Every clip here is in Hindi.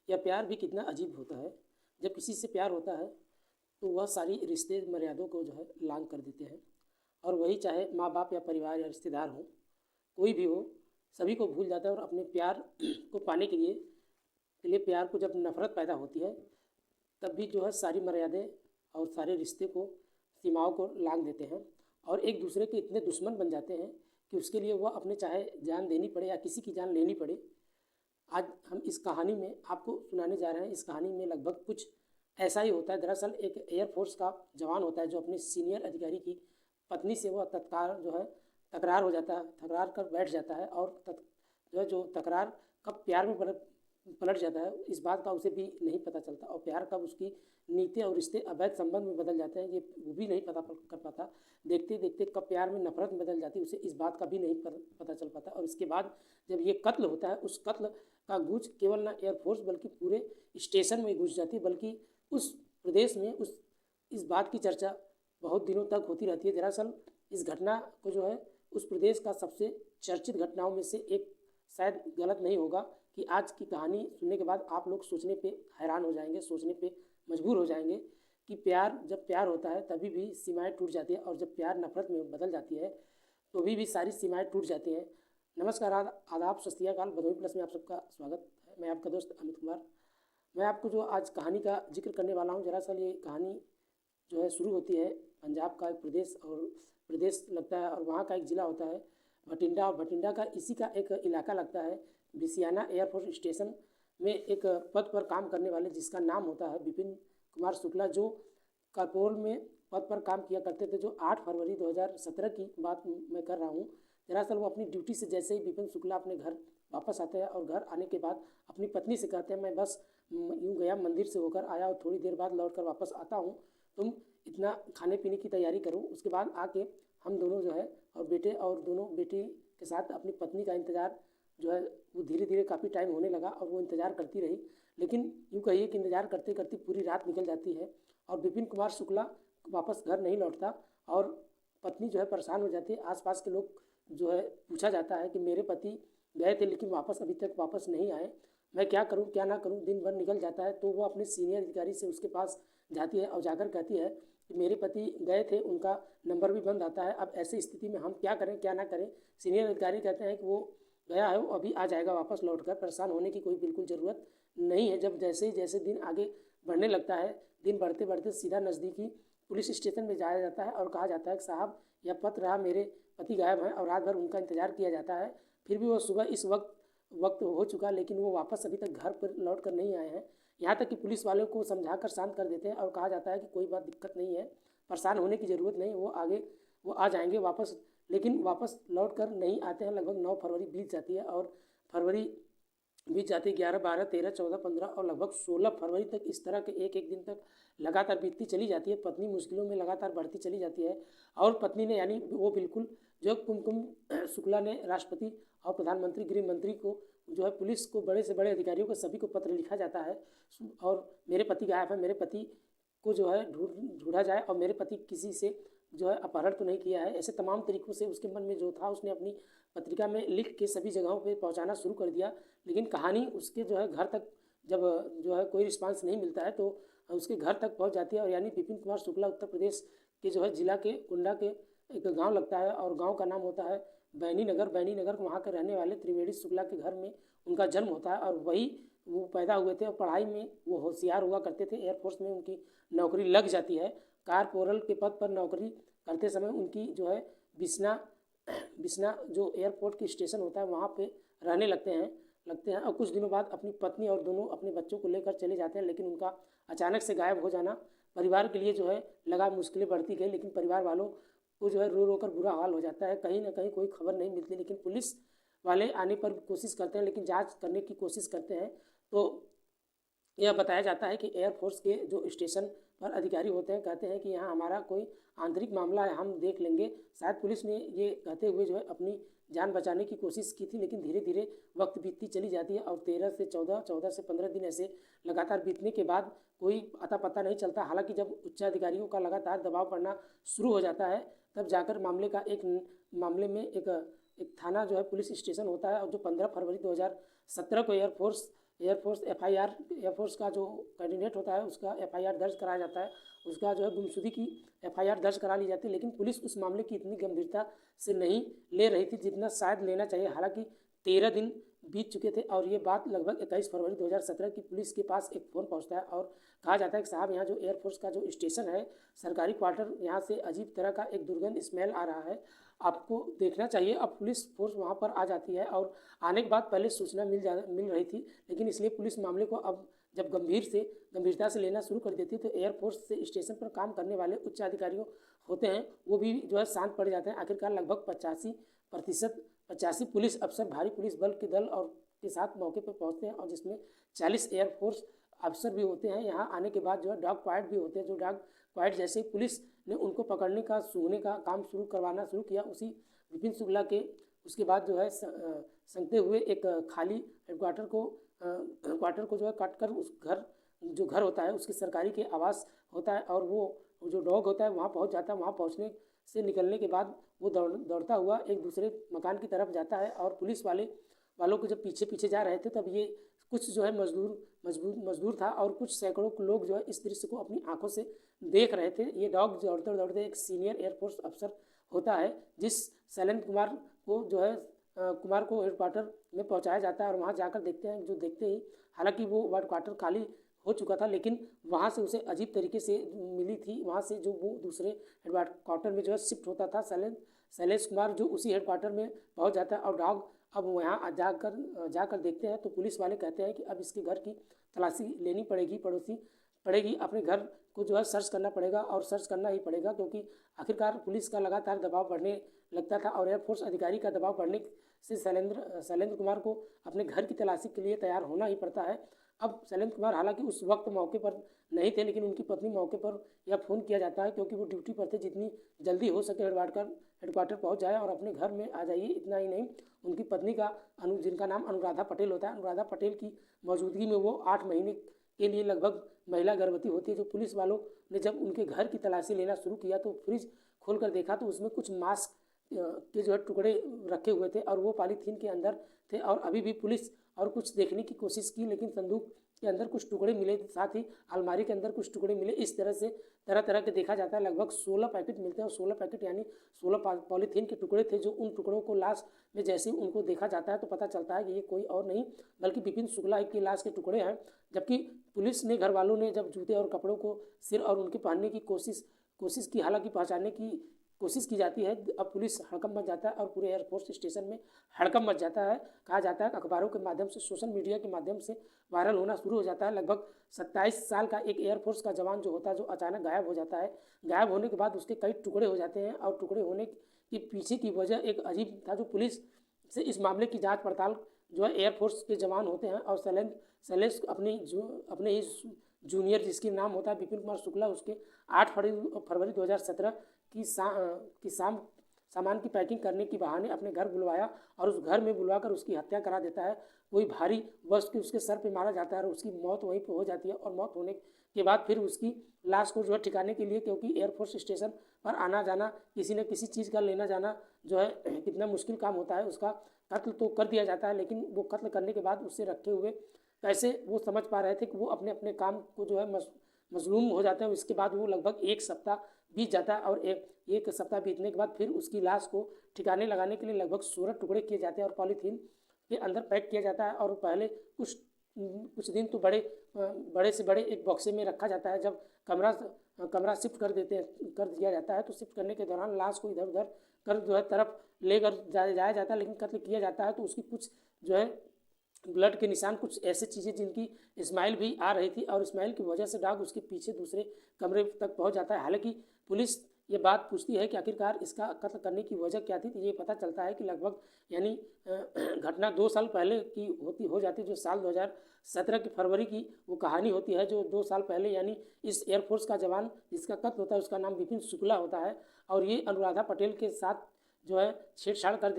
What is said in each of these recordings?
यह प्यार भी कितना अजीब होता है। जब किसी से प्यार होता है तो वह सारी रिश्ते मर्यादों को जो है लांग कर देते हैं, और वही चाहे माँ बाप या परिवार या रिश्तेदार हो, कोई भी हो, सभी को भूल जाता है। और अपने प्यार को पाने के लिए प्यार को जब नफ़रत पैदा होती है, तब भी जो है सारी मर्यादें और सारे रिश्ते को, सीमाओं को लांघ देते हैं, और एक दूसरे के इतने दुश्मन बन जाते हैं कि उसके लिए वह अपने चाहे जान देनी पड़े या किसी की जान लेनी पड़े। आज हम इस कहानी में आपको सुनाने जा रहे हैं। इस कहानी में लगभग कुछ ऐसा ही होता है। दरअसल एक एयरफोर्स का जवान होता है जो अपने सीनियर अधिकारी की पत्नी से वह तत्काल जो है तकरार हो जाता है, तकरार कर बैठ जाता है, और जो तकरार कब प्यार में पलट जाता है इस बात का उसे भी नहीं पता चलता, और प्यार कब उसकी नीति और रिश्ते अवैध संबंध में बदल जाते हैं ये वो भी नहीं पता कर पाता। देखते देखते कब प्यार में नफरत में बदल जाती है उसे इस बात का भी नहीं पता चल पाता। और इसके बाद जब ये कत्ल होता है, उस कत्ल का गूंज केवल ना एयरफोर्स बल्कि पूरे स्टेशन में गूंज जाती है, बल्कि उस प्रदेश में इस बात की चर्चा बहुत दिनों तक होती रहती है। दरअसल इस घटना को जो है उस प्रदेश का सबसे चर्चित घटनाओं में से एक, शायद गलत नहीं होगा कि आज की कहानी सुनने के बाद आप लोग सोचने पे हैरान हो जाएंगे, सोचने पे मजबूर हो जाएंगे कि जब प्यार होता है तभी भी सीमाएं टूट जाती है, और जब प्यार नफरत में बदल जाती है तो भी सारी सीमाएं टूट जाती हैं। नमस्कार, आदाब, सत श्री अकाल। भदोही प्लस में आप सबका स्वागत है। मैं आपका दोस्त अमित कुमार। मैं आपको जो आज कहानी का जिक्र करने वाला हूँ, दरअसल ये कहानी जो है शुरू होती है पंजाब का एक प्रदेश लगता है, और वहाँ का एक ज़िला होता है भटिंडा, और भटिंडा का इसी का एक इलाका लगता है बिसियाना एयरफोर्स स्टेशन में एक पद पर काम करने वाले जिसका नाम होता है विपिन कुमार शुक्ला, जो करपोल में पद पर काम किया करते थे, जो 8 फरवरी 2017 की बात मैं कर रहा हूँ। दरअसल वो अपनी ड्यूटी से जैसे ही विपिन शुक्ला अपने घर वापस आते हैं, और घर आने के बाद अपनी पत्नी से कहते हैं मैं बस यूँ गया, मंदिर से होकर आया और थोड़ी देर बाद लौट कर वापस आता हूँ, तुम इतना खाने पीने की तैयारी करो। उसके बाद आके हम दोनों जो है और दोनों बेटी के साथ अपनी पत्नी का इंतज़ार जो है वो धीरे धीरे काफ़ी टाइम होने लगा, और वो इंतज़ार करती रही। लेकिन यूँ कहिए कि इंतज़ार करते करते पूरी रात निकल जाती है, और विपिन कुमार शुक्ला वापस घर नहीं लौटता, और पत्नी जो है परेशान हो जाती है। आसपास के लोग जो है पूछा जाता है कि मेरे पति गए थे लेकिन अभी तक वापस नहीं आए, मैं क्या करूं क्या ना करूं, दिन भर निकल जाता है। तो वो अपने सीनियर अधिकारी से उसके पास जाती है और जाकर कहती है कि मेरे पति गए थे, उनका नंबर भी बंद आता है, अब ऐसी स्थिति में हम क्या करें क्या ना करें। सीनियर अधिकारी कहते हैं कि वो गया है, वो अभी आ जाएगा वापस लौट कर, परेशान होने की कोई बिल्कुल ज़रूरत नहीं है। जब जैसे दिन आगे बढ़ने लगता है, दिन बढ़ते बढ़ते सीधा नज़दीकी पुलिस स्टेशन में जाया जाता है और कहा जाता है कि साहब यह पत्र रहा, मेरे पति गायब हैं, और रात भर उनका इंतज़ार किया जाता है। फिर भी वो सुबह इस वक्त हो चुका, लेकिन वो वापस अभी तक घर पर लौट कर नहीं आए हैं। यहाँ तक कि पुलिस वालों को समझा कर शांत कर देते हैं और कहा जाता है कि कोई बात दिक्कत नहीं है, परेशान होने की ज़रूरत नहीं, वो आ जाएंगे वापस। लेकिन वापस लौट कर नहीं आते हैं। लगभग 9 फरवरी बीत जाती है, और फरवरी बीत जाती है 11, 12, 13, 14, 15 और लगभग 16 फरवरी तक इस तरह के एक एक दिन तक लगातार बीतती चली जाती है। पत्नी मुश्किलों में लगातार बढ़ती चली जाती है, और पत्नी ने यानी वो बिल्कुल जो कुमकुम शुक्ला ने राष्ट्रपति और प्रधानमंत्री, गृह मंत्री को, जो है पुलिस को, बड़े से बड़े अधिकारियों को, सभी को पत्र लिखा जाता है, और मेरे पति गायब है, मेरे पति को जो है ढूंढा जाए, और मेरे पति किसी से जो है अपहरण तो नहीं किया है। ऐसे तमाम तरीक़ों से उसके मन में जो था उसने अपनी पत्रिका में लिख के सभी जगहों पे पहुंचाना शुरू कर दिया। लेकिन कहानी उसके जो है घर तक जब जो है कोई रिस्पांस नहीं मिलता है तो उसके घर तक पहुंच जाती है। और यानी विपिन कुमार शुक्ला उत्तर प्रदेश के जो है जिला के कुंडा के एक गाँव लगता है, और गाँव का नाम होता है बैनी नगर। वहाँ के रहने वाले त्रिवेणी शुक्ला के घर में उनका जन्म होता है, और वही वो पैदा हुए थे, और पढ़ाई में वो होशियार हुआ करते थे। एयरफोर्स में उनकी नौकरी लग जाती है। कारपोरल के पद पर नौकरी करते समय उनकी जो है बिसना जो एयरपोर्ट की स्टेशन होता है वहाँ पे रहने लगते हैं, और कुछ दिनों बाद अपनी पत्नी और दोनों अपने बच्चों को लेकर चले जाते हैं। लेकिन उनका अचानक से गायब हो जाना परिवार के लिए जो है लगा मुश्किलें बढ़ती गई। लेकिन परिवार वालों को जो है रो रो कर बुरा हाल हो जाता है, कहीं ना कहीं कोई खबर नहीं मिलती। लेकिन पुलिस वाले आने पर कोशिश करते हैं, लेकिन जांच करने की कोशिश करते हैं तो यह बताया जाता है कि एयरफोर्स के जो स्टेशन पर अधिकारी होते हैं कहते हैं कि यहाँ हमारा कोई आंतरिक मामला है, हम देख लेंगे। शायद पुलिस ने ये कहते हुए जो है अपनी जान बचाने की कोशिश की थी, लेकिन धीरे धीरे वक्त बीतती चली जाती है, और 13 से 14, 14 से 15 दिन ऐसे लगातार बीतने के बाद कोई अता पता नहीं चलता। हालांकि जब उच्चाधिकारियों का लगातार दबाव पड़ना शुरू हो जाता है, तब जाकर मामले में एक एक थाना जो है पुलिस स्टेशन होता है, और जो 15 फरवरी 2017 को एयरफोर्स एयरफोर्स का जो कैंडिडेट होता है उसका FIR दर्ज कराया जाता है, उसका जो है गुमशुदगी की FIR दर्ज करा ली जाती है। लेकिन पुलिस उस मामले की इतनी गंभीरता से नहीं ले रही थी जितना शायद लेना चाहिए। हालांकि 13 दिन बीत चुके थे और ये बात लगभग 21 फरवरी 2017 की पुलिस के पास एक फ़ोन पहुंचता है और कहा जाता है कि साहब यहाँ जो एयरफोर्स का जो स्टेशन है, सरकारी क्वार्टर, यहाँ से अजीब तरह का एक दुर्गंध स्मेल आ रहा है, आपको देखना चाहिए। अब पुलिस फोर्स वहाँ पर आ जाती है और आने के बाद पहले सूचना मिल रही थी, लेकिन इसलिए पुलिस मामले को अब जब गंभीरता से लेना शुरू कर देती है, तो एयरफोर्स से स्टेशन पर काम करने वाले उच्च अधिकारियों होते हैं वो भी जो है शांत पड़ जाते हैं। आखिरकार लगभग 85 पुलिस अफसर भारी पुलिस बल के दल और के साथ मौके पर पहुंचते हैं, और जिसमें 40 एयरफोर्स अफसर भी होते हैं। यहाँ आने के बाद जो है डॉग क्वाड भी होते हैं, जो डॉग क्वाड जैसे पुलिस ने उनको पकड़ने का सूंघने का काम करवाना शुरू किया, उसी विपिन शुक्ला के उसके बाद जो है संगते हुए एक खाली क्वार्टर को जो है काट कर उस घर होता है उसके सरकारी के आवास होता है, और वो जो डॉग होता है वहाँ पहुँच जाता है। वहाँ पहुँचने से निकलने के बाद वो दौड़ता हुआ एक दूसरे मकान की तरफ जाता है, और पुलिस वालों को जब पीछे जा रहे थे तब ये कुछ जो है मजदूर था और कुछ सैकड़ों लोग जो है इस दृश्य को अपनी आंखों से देख रहे थे। ये डॉग दौड़ते एक सीनियर एयरफोर्स अफसर होता है, जिस शैलेंद्र कुमार को हेडक्वार्टर में पहुंचाया जाता है, और वहां जाकर देखते ही हालांकि वो हेडक्वार्टर खाली हो चुका था, लेकिन वहाँ से उसे अजीब तरीके से मिली थी। वहाँ से जो वो दूसरे हेडक्वार्टर में जो है शिफ्ट होता था, शैलेश कुमार जो उसी हेडक्वार्टर में पहुँच जाता है, और डॉग अब वहाँ जाकर देखते हैं तो पुलिस वाले कहते हैं कि अब इसके घर की तलाशी लेनी पड़ेगी, अपने घर को जो है सर्च करना पड़ेगा, और सर्च करना ही पड़ेगा, क्योंकि आखिरकार पुलिस का लगातार दबाव बढ़ने लगता था और एयरफोर्स अधिकारी का दबाव बढ़ने से शैलेंद्र कुमार को अपने घर की तलाशी के लिए तैयार होना ही पड़ता है। अब शैलेंद्र कुमार हालांकि उस वक्त मौके पर नहीं थे, लेकिन उनकी पत्नी मौके पर यह फ़ोन किया जाता है क्योंकि वो ड्यूटी पर थे, जितनी जल्दी हो सके हेडक्वार्टर पहुंच जाए और अपने घर में आ जाइए। इतना ही नहीं, उनकी पत्नी का जिनका नाम अनुराधा पटेल होता है, अनुराधा पटेल की मौजूदगी में वो 8 महीने के लिए लगभग महिला गर्भवती होती है। जो पुलिस वालों ने जब उनके घर की तलाशी लेना शुरू किया तो फ्रिज खोल कर देखा तो उसमें कुछ मास्क के जो है टुकड़े रखे हुए थे, और वो पॉलीथीन के अंदर थे। और अभी भी पुलिस और कुछ देखने की कोशिश की, लेकिन संदूक के अंदर कुछ टुकड़े मिले, साथ ही अलमारी के अंदर कुछ टुकड़े मिले। इस तरह से तरह के देखा जाता है। लगभग 16 पैकेट मिलते हैं, और 16 पैकेट यानी 16 पॉलीथीन के टुकड़े थे, जो उन टुकड़ों को लाश में जैसे ही उनको देखा जाता है तो पता चलता है कि ये कोई और नहीं बल्कि विपिन शुक्ला की लाश के टुकड़े हैं। जबकि पुलिस ने, घर वालों ने जब जूते और कपड़ों को सिर और उनके पहनने की कोशिश की, हालांकि पहचानने की कोशिश की जाती है। अब पुलिस हड़कंप मच जाता है और पूरे एयरफोर्स स्टेशन में हड़कंप मच जाता है। कहा जाता है कि अखबारों के माध्यम से, सोशल मीडिया के माध्यम से वायरल होना शुरू हो जाता है। लगभग 27 साल का एक एयरफोर्स का जवान जो होता है, जो अचानक गायब हो जाता है। गायब होने के बाद उसके कई टुकड़े हो जाते हैं, और टुकड़े होने के पीछे की वजह एक अजीब था। जो पुलिस से इस मामले की जाँच पड़ताल जो है एयरफोर्स के जवान होते हैं, और शैलेश अपने ही जूनियर जिसके नाम होता है विपिन कुमार शुक्ला, उसके 8 फरवरी 2017 की सामान की पैकिंग करने के बहाने अपने घर बुलवाया, और उस घर में बुलवाकर उसकी हत्या करा देता है। कोई भारी वस्तु उसके सर पे मारा जाता है और उसकी मौत वहीं पे हो जाती है। और मौत होने के बाद फिर उसकी लाश को जो है ठिकाने के लिए, क्योंकि एयरफोर्स स्टेशन पर आना जाना, किसी न किसी चीज़ का लेना जाना जो है कितना मुश्किल काम होता है, उसका कत्ल तो कर दिया जाता है। लेकिन वो कत्ल करने के बाद उससे रखे हुए पैसे वो समझ पा रहे थे कि वो अपने काम को जो है मजलूम हो जाते हैं। इसके बाद वो लगभग 1 सप्ताह बीत जाता है, और एक सप्ताह बीतने के बाद फिर उसकी लाश को ठिकाने लगाने के लिए लगभग 16 टुकड़े किए जाते हैं और पॉलीथीन के अंदर पैक किया जाता है। और पहले कुछ दिन तो बड़े से बड़े एक बॉक्से में रखा जाता है। जब कमरा शिफ्ट कर दिया जाता है, तो शिफ्ट करने के दौरान लाश को इधर उधर कर जो है तरफ लेकर जाया जाता है। लेकिन कत्ल किया जाता है तो उसकी कुछ जो है ब्लड के निशान, कुछ ऐसी चीज़ें जिनकी स्माइल भी आ रही थी, और स्माइल की वजह से डॉग उसके पीछे दूसरे कमरे तक पहुंच जाता है। हालांकि पुलिस ये बात पूछती है कि आखिरकार इसका कत्ल करने की वजह क्या थी, तो ये पता चलता है कि लगभग यानी घटना 2 साल पहले की हो जाती, जो साल 2017 की फरवरी की वो कहानी होती है। जो 2 साल पहले यानी इस एयरफोर्स का जवान जिसका कत्ल होता है उसका नाम विपिन शुक्ला होता है, और ये अनुराधा पटेल के साथ जो है छेड़छाड़ कर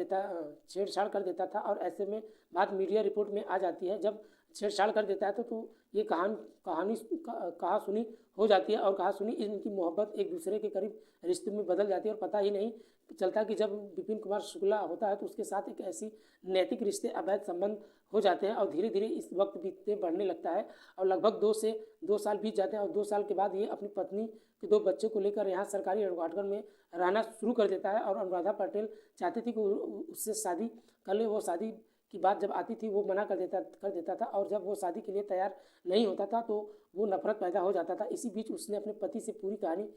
देता था। और ऐसे में बात मीडिया रिपोर्ट में आ जाती है। जब छेड़छाड़ कर देता है तो ये कहा सुनी हो जाती है, और कहा सुनी इनकी मोहब्बत एक दूसरे के करीब रिश्ते में बदल जाती है, और पता ही नहीं चलता कि जब विपिन कुमार शुक्ला होता है तो उसके साथ एक ऐसी नैतिक रिश्ते अवैध संबंध हो जाते हैं और धीरे धीरे इस वक्त बीतते बढ़ने लगता है और लगभग 2 साल बीत जाते हैं और 2 साल के बाद ये अपनी पत्नी के 2 बच्चों को लेकर यहाँ सरकारी हेडक्वार्टर में रहना शुरू कर देता है। और अनुराधा पटेल चाहती थी कि उससे शादी कर ले। वो शादी की बात जब आती थी वो मना कर देता था और जब वो शादी के लिए तैयार नहीं होता था तो वो नफरत पैदा हो जाता था। इसी बीच उसने अपने पति से पूरी कहानी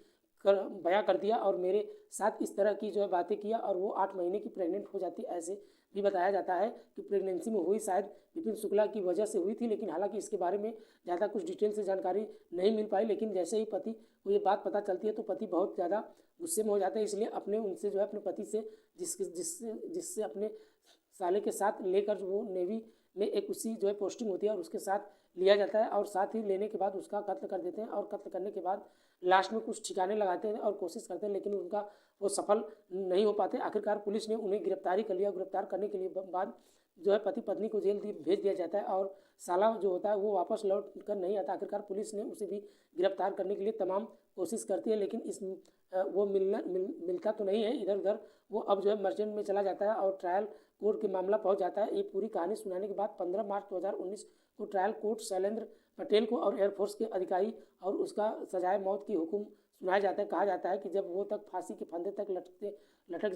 बयां कर दिया और मेरे साथ इस तरह की जो है बातें किया और वो 8 महीने की प्रेग्नेंट हो जाती। ऐसे भी बताया जाता है कि प्रेगनेंसी में हुई शायद विपिन शुक्ला की वजह से हुई थी, लेकिन हालांकि इसके बारे में ज़्यादा कुछ डिटेल से जानकारी नहीं मिल पाई। लेकिन जैसे ही पति को ये बात पता चलती है तो पति बहुत ज़्यादा गुस्से में हो जाते हैं, इसलिए उनसे जो है अपने पति से जिससे अपने साले के साथ लेकर वो नेवी में एक उसी जो है पोस्टिंग होती है और उसके साथ लिया जाता है और साथ ही लेने के बाद उसका कत्ल कर देते हैं और कत्ल करने के बाद लास्ट में कुछ ठिकाने लगाते हैं और कोशिश करते हैं, लेकिन उनका वो सफल नहीं हो पाते। आखिरकार पुलिस ने उन्हें गिरफ्तारी कर लिया। गिरफ्तार करने के लिए बाद जो है पति पत्नी को जेल भेज दिया जाता है और साला जो होता है वो वापस लौट कर नहीं आता। आखिरकार पुलिस ने उसे भी गिरफ्तार करने के लिए तमाम कोशिश करती है, लेकिन वो मिलता तो नहीं है इधर उधर। वो अब जो है मर्चेंट में चला जाता है और ट्रायल कोर्ट के मामला पहुंच जाता है। ये पूरी कहानी सुनाने के बाद 15 मार्च 2019 को ट्रायल कोर्ट शैलेंद्र पटेल को और एयरफोर्स के अधिकारी और उसका सजाए मौत की हुक्म सुनाया जाता है। कहा जाता है कि जब वो तक फांसी के फंदे तक लटक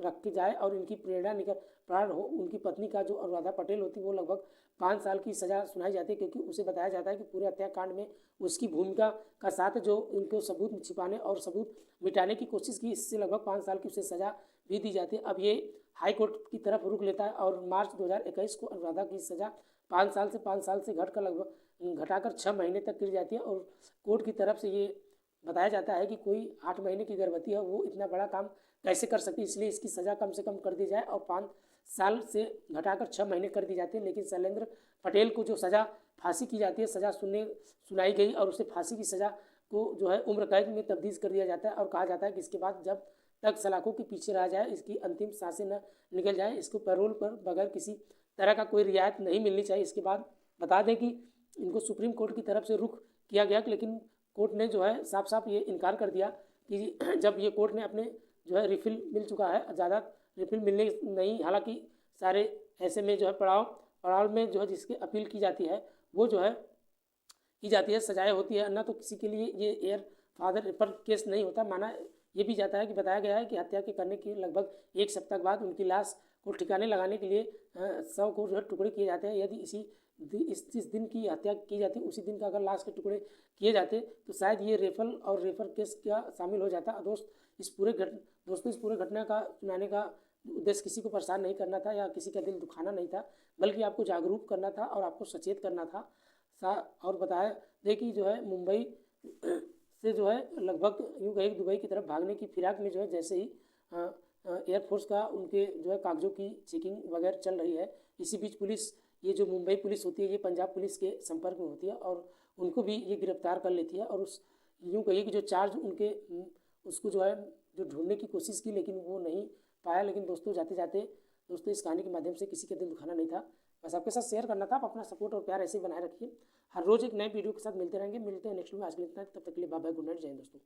रख के जाए और इनकी प्रेरणा निकल प्राण हो। उनकी पत्नी का जो अनुराधा पटेल होती है वो लगभग 5 साल की सज़ा सुनाई जाती है, क्योंकि उसे बताया जाता है कि पूरे हत्याकांड में उसकी भूमिका का साथ जो इनको सबूत छिपाने और सबूत मिटाने की कोशिश की, इससे लगभग 5 साल की उसे सज़ा भी दी जाती है। अब ये हाई कोर्ट की तरफ रुख लेता है और मार्च 2021 को अनुराधा की सज़ा 5 साल से घटाकर 6 महीने तक गिर जाती है और कोर्ट की तरफ से ये बताया जाता है कि कोई 8 महीने की गर्भवती है वो इतना बड़ा काम कैसे कर सकती है, इसलिए इसकी सज़ा कम से कम कर दी जाए और 5 साल से घटाकर 6 महीने कर दी जाती है। लेकिन शैलेंद्र पटेल को जो सज़ा फांसी की जाती है, सज़ा सुनाई गई और उसे फांसी की सज़ा को जो है उम्र कैद में तब्दील कर दिया जाता है और कहा जाता है कि इसके बाद जब तक सलाखों के पीछे रह जाए, इसकी अंतिम सांसें न निकल जाए, इसको पैरोल पर बगैर किसी तरह का कोई रियायत नहीं मिलनी चाहिए। इसके बाद बता दें कि इनको सुप्रीम कोर्ट की तरफ से रुख किया गया, लेकिन कोर्ट ने जो है साफ साफ ये इनकार कर दिया कि जब ये कोर्ट ने अपने जो है रिफिल मिल चुका है, ज़्यादा रिफिल मिलने नहीं, हालांकि सारे ऐसे में जो है पड़ाव में जो है जिसकी अपील की जाती है वो जो है की जाती है, सजाएं होती है, ना तो किसी के लिए ये एयर फादर रेफर केस नहीं होता। माना ये भी जाता है कि बताया गया है कि हत्या के करने के लगभग 1 सप्ताह बाद उनकी लाश को ठिकाने लगाने के लिए शव को जो है टुकड़े किए जाते हैं। यदि इस दिन की हत्या की जाती, उसी दिन का अगर लाश के टुकड़े किए जाते तो शायद ये रेफर केस क्या शामिल हो जाता। दोस्तों इस पूरे घटना का सुनाने का उद्देश्य किसी को परेशान नहीं करना था या किसी का दिल दुखाना नहीं था, बल्कि आपको जागरूक करना था और आपको सचेत करना था। और बताया दे कि जो है मुंबई से जो है लगभग यूँ कहीं दुबई की तरफ भागने की फिराक में जो है जैसे ही एयरफोर्स का उनके जो है कागजों की चेकिंग वगैरह चल रही है, इसी बीच पुलिस, ये जो मुंबई पुलिस होती है ये पंजाब पुलिस के संपर्क में होती है और उनको भी ये गिरफ्तार कर लेती है और उस यूँ कहिए कि जो चार्ज उनके उसको जो है जो ढूंढने की कोशिश की, लेकिन वो नहीं पाया। लेकिन दोस्तों जाते जाते दोस्तों इस कहानी के माध्यम से किसी का दिल दुखाना नहीं था, बस आपके साथ शेयर करना था। आप अपना सपोर्ट और प्यार ऐसे ही बनाए रखिए। हर रोज़ एक नए वीडियो के साथ मिलते रहेंगे। मिलते हैं नेक्स्ट में। आज के लिए इतना, तब तक के लिए बाय बाय, गुड नाइट, जय हिंद दोस्तों।